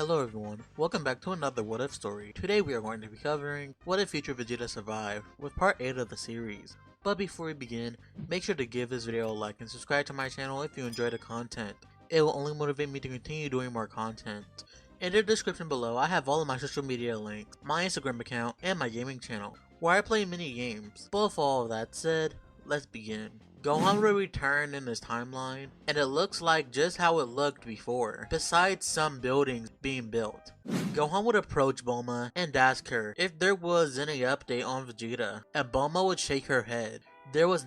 Hello everyone, welcome back to another What If story. Today we are going to be covering What If Future Vegeta Survived with part 8 of the series. But before we begin, make sure to give this video a like and subscribe to my channel if you enjoy the content. It will only motivate me to continue doing more content. In the description below, I have all of my social media links, my Instagram account, and my gaming channel, where I play mini games. But with all of that said, let's begin. Gohan will return in this timeline, and it looks like just how it looked before, besides some buildings being built. Gohan would approach Bulma and ask her if there was any update on Vegeta, and Bulma would shake her head. There was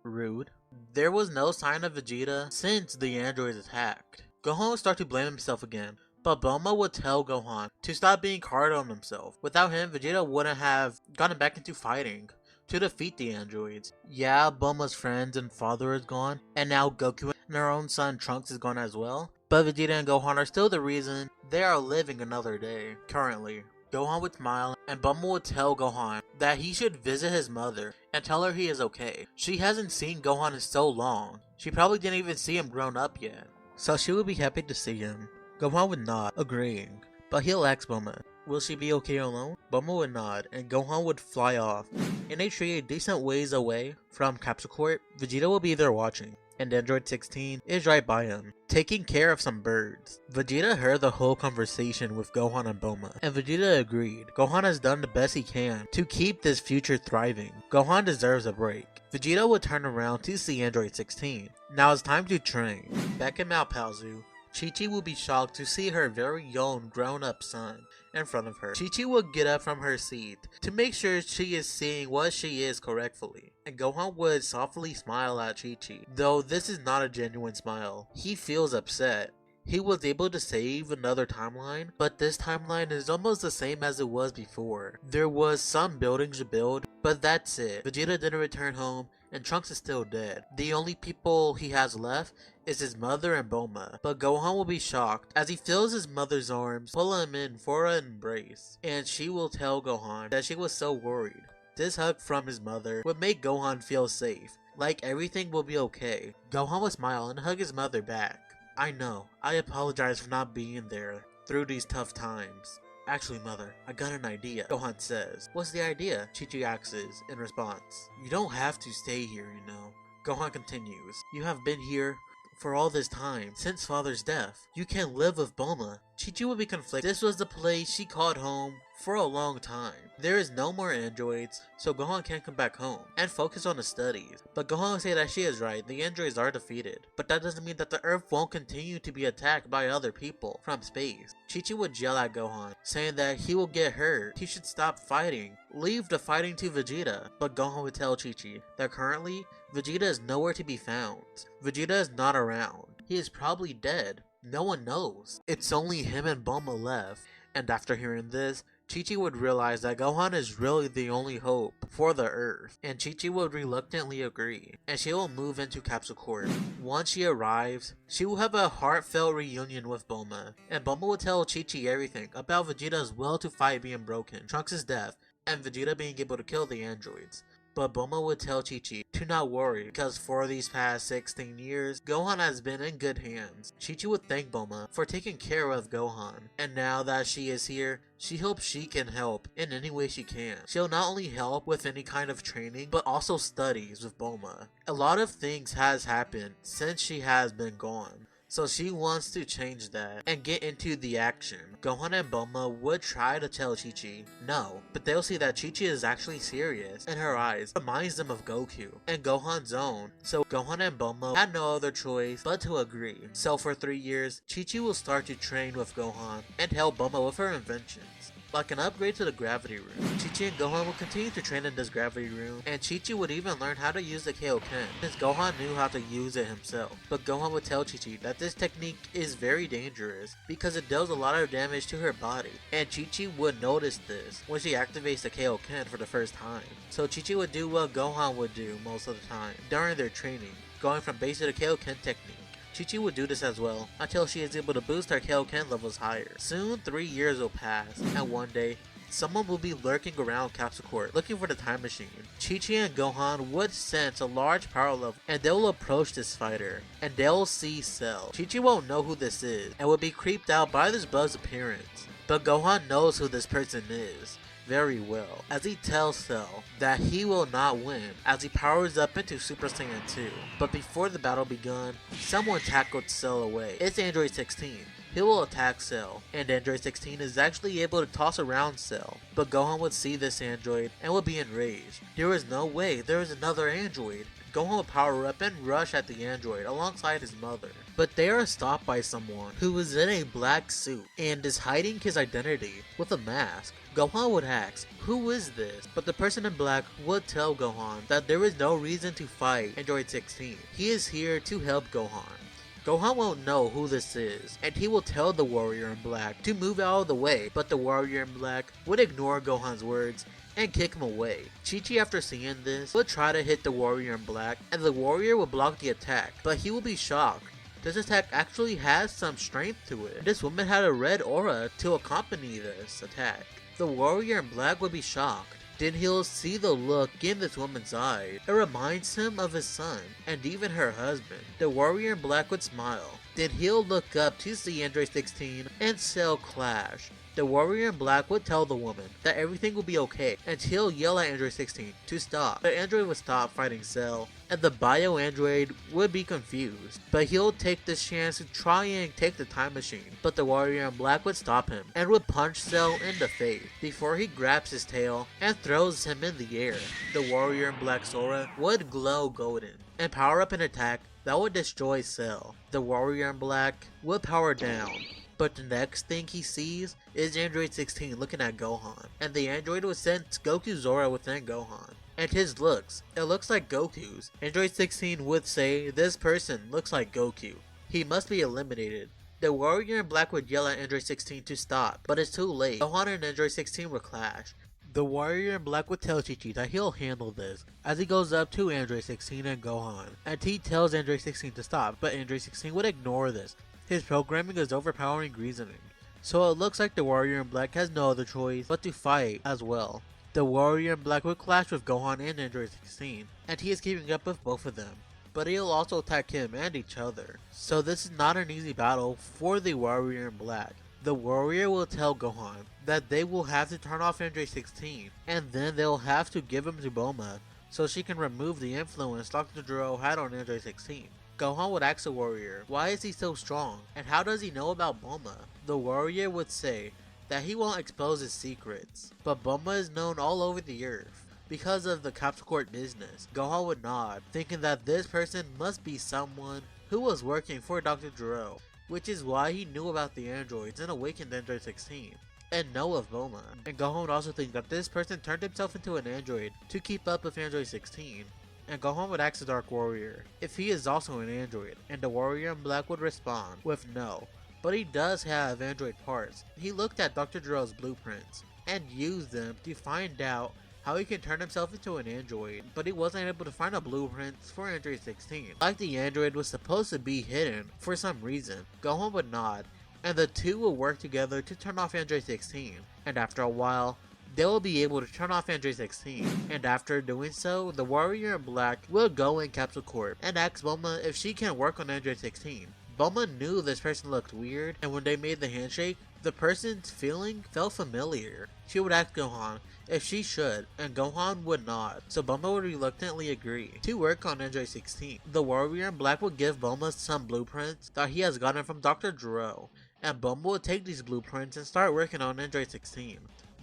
no sign of Vegeta since the androids attacked. Gohan would start to blame himself again, but Bulma would tell Gohan to stop being hard on himself. Without him, Vegeta wouldn't have gotten back into fighting to defeat the androids. Yeah, Bulma's friends and father is gone, and now Goku and her own son Trunks is gone as well, but Vegeta and Gohan are still the reason they are living another day. Currently, Gohan would smile, and Bulma would tell Gohan that he should visit his mother and tell her he is okay. She hasn't seen Gohan in so long. She probably didn't even see him grown up yet, so she would be happy to see him. Gohan would nod, agreeing, but he'll ask Bulma, will she be okay alone? Bulma would nod, and Gohan would fly off. In a tree a decent ways away from Capsule Corp, Vegeta will be there watching, and Android 16 is right by him, taking care of some birds. Vegeta heard the whole conversation with Gohan and Bulma, and Vegeta agreed. Gohan has done the best he can to keep this future thriving. Gohan deserves a break. Vegeta would turn around to see Android 16. Now it's time to train. Back in Mount Paozu, Chichi will be shocked to see her very young grown-up son in front of her. Chichi will get up from her seat to make sure she is seeing what she is correctly, and Gohan would softly smile at Chichi, though this is not a genuine smile. He feels upset. He was able to save another timeline, but this timeline is almost the same as it was before. There was some buildings to build, but that's it. Vegeta didn't return home, and Trunks is still dead. The only people he has left is his mother and Bulma, but Gohan will be shocked as he feels his mother's arms pull him in for an embrace, and she will tell Gohan that she was so worried. This hug from his mother would make Gohan feel safe, like everything will be okay. Gohan will smile and hug his mother back. I know, I apologize for not being there through these tough times. Actually, mother, I got an idea, Gohan says. What's the idea? Chichi asks in response. You don't have to stay here, you know. Gohan continues. You have been here for all this time, since father's death. You can live with Bulma. Chichi will be conflicted. This was the place she called home for a long time. There is no more androids, so Gohan can't come back home and focus on his studies. But Gohan will say that she is right, the androids are defeated. But that doesn't mean that the Earth won't continue to be attacked by other people from space. Chichi would yell at Gohan, saying that he will get hurt. He should stop fighting. Leave the fighting to Vegeta. But Gohan would tell Chichi that currently, Vegeta is nowhere to be found. Vegeta is not around. He is probably dead. No one knows. It's only him and Bulma left. And after hearing this, Chichi would realize that Gohan is really the only hope for the Earth, and Chichi would reluctantly agree, and she will move into Capsule Corp. Once she arrives, she will have a heartfelt reunion with Bulma, and Bulma will tell Chichi everything about Vegeta's will to fight being broken, Trunks' death, and Vegeta being able to kill the androids. But Bulma would tell Chichi to not worry, because for these past 16 years, Gohan has been in good hands. Chichi would thank Bulma for taking care of Gohan, and now that she is here, she hopes she can help in any way she can. She'll not only help with any kind of training, but also studies with Bulma. A lot of things has happened since she has been gone, so she wants to change that and get into the action. Gohan and Bulma would try to tell Chichi no, but they'll see that Chichi is actually serious, and her eyes reminds them of Goku and Gohan's own. So Gohan and Bulma had no other choice but to agree. So for 3 years, Chichi will start to train with Gohan and help Bulma with her inventions, like an upgrade to the gravity room. Chichi and Gohan will continue to train in this gravity room, and Chichi would even learn how to use the Kaioken, since Gohan knew how to use it himself. But Gohan would tell Chichi that this technique is very dangerous because it does a lot of damage to her body, and Chichi would notice this when she activates the Kaioken for the first time. So Chichi would do what Gohan would do most of the time during their training, going from base to the Kaioken technique. Chichi would do this as well until she is able to boost her Kaioken levels higher. Soon 3 years will pass, and one day, someone will be lurking around Capsule Corp looking for the time machine. Chichi and Gohan would sense a large power level and they will approach this fighter and they'll see Cell. Chichi won't know who this is and will be creeped out by this bug's appearance, but Gohan knows who this person is very well, as he tells Cell that he will not win as he powers up into Super Saiyan 2. But before the battle begun, someone tackled Cell away. It's Android 16. He will attack Cell, and Android 16 is actually able to toss around Cell, but Gohan would see this android and would be enraged. There is no way there is another android. Gohan will power up and rush at the android alongside his mother, but they are stopped by someone who is in a black suit and is hiding his identity with a mask. Gohan would ask, "Who is this?" But the person in black would tell Gohan that there is no reason to fight Android 16. He is here to help Gohan. Gohan won't know who this is, and he will tell the warrior in black to move out of the way, but the warrior in black would ignore Gohan's words and kick him away. Chichi, after seeing this, would try to hit the warrior in black, and the warrior will block the attack, but he will be shocked. This attack actually has some strength to it. This woman had a red aura to accompany this attack. The warrior in black would be shocked. Then he'll see the look in this woman's eyes. It reminds him of his son, and even her husband. The warrior in black would smile. Then he'll look up to see Android 16 and Cell clash. The warrior in black would tell the woman that everything will be okay, and he'll yell at Android 16 to stop. The android would stop fighting Cell, and the bio android would be confused. But he'll take this chance to try and take the time machine. But the warrior in black would stop him, and would punch Cell in the face before he grabs his tail and throws him in the air. The warrior in black's aura would glow golden, and power up an attack that would destroy Cell. The warrior in black would power down. But the next thing he sees is Android 16 looking at Gohan, and the android would sense Goku's aura within Gohan. And his looks, it looks like Goku's. Android 16 would say, "This person looks like Goku. He must be eliminated." The warrior in black would yell at Android 16 to stop, but it's too late. Gohan and Android 16 would clash. The warrior in black would tell Chichi that he'll handle this, as he goes up to Android 16 and Gohan, and he tells Android 16 to stop, but Android 16 would ignore this. His programming is overpowering reasoning, so it looks like the warrior in black has no other choice but to fight as well. The warrior in black would clash with Gohan and Android 16, and he is keeping up with both of them, but he'll also attack him and each other. So this is not an easy battle for the warrior in black. The warrior will tell Gohan that they will have to turn off Android 16, and then they'll have to give him to Bulma so she can remove the influence Dr. Gero had on Android 16. Gohan would ask the warrior, why is he so strong, and how does he know about Bulma? The warrior would say that he won't expose his secrets, but Bulma is known all over the earth because of the Capsule Corp business. Gohan would nod, thinking that this person must be someone who was working for Dr. Gero, which is why he knew about the androids and awakened Android 16, and know of Bulma. And Gohan would also think that this person turned himself into an android to keep up with Android 16. And Gohan would ask the Dark Warrior if he is also an android, and the warrior in black would respond with no, but he does have android parts. He looked at Dr. Gero's blueprints and used them to find out how he can turn himself into an android, but he wasn't able to find a blueprint for Android 16. Like the android was supposed to be hidden for some reason. Gohan would nod, and the two will work together to turn off Android 16, and after a while, they will be able to turn off Android 16, and after doing so, the warrior in black will go in Capsule Corp and ask Bulma if she can work on Android 16. Bulma knew this person looked weird, and when they made the handshake, the person's feeling felt familiar. She would ask Gohan if she should, and Gohan would nod, so Bulma would reluctantly agree to work on Android 16. The warrior in black would give Bulma some blueprints that he has gotten from Dr. Gero, and Bulma would take these blueprints and start working on Android 16.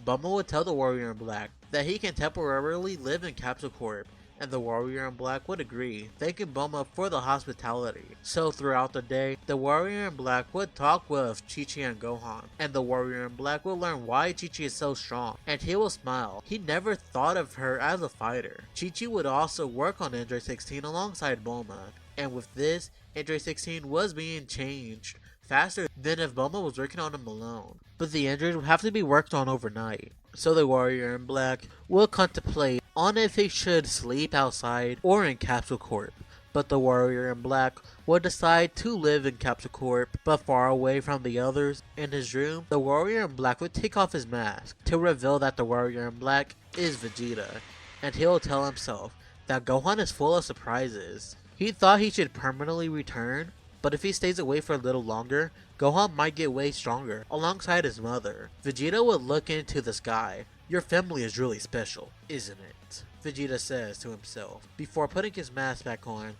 Bulma would tell the warrior in black that he can temporarily live in Capsule Corp, and the warrior in black would agree, thanking Bulma for the hospitality. So throughout the day, the warrior in black would talk with Chichi and Gohan, and the warrior in black will learn why Chichi is so strong, and he will smile. He never thought of her as a fighter. Chichi would also work on Android 16 alongside Bulma, and with this, Android 16 was being changed faster than if Bulma was working on him alone. But the android would have to be worked on overnight, so the warrior in black will contemplate on if he should sleep outside or in Capsule Corp. But the warrior in black would decide to live in Capsule Corp, but far away from the others. In his room, the warrior in black would take off his mask to reveal that the warrior in black is Vegeta, and he'll tell himself that Gohan is full of surprises. He thought he should permanently return, but if he stays away for a little longer, Gohan might get way stronger, alongside his mother. Vegeta would look into the sky. Your family is really special, isn't it? Vegeta says to himself, before putting his mask back on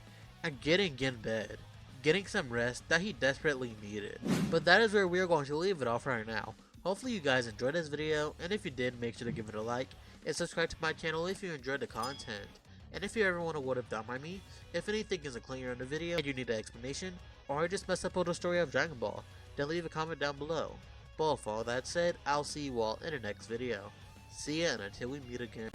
and getting in bed, getting some rest that he desperately needed. But that is where we are going to leave it off right now. Hopefully you guys enjoyed this video, and if you did, make sure to give it a like, and subscribe to my channel if you enjoyed the content. And if you ever want to what if done by me, if anything isn't clear in the video and you need an explanation, or I just messed up on the story of Dragon Ball, then leave a comment down below. But with all that said, I'll see you all in the next video. See ya, and until we meet again.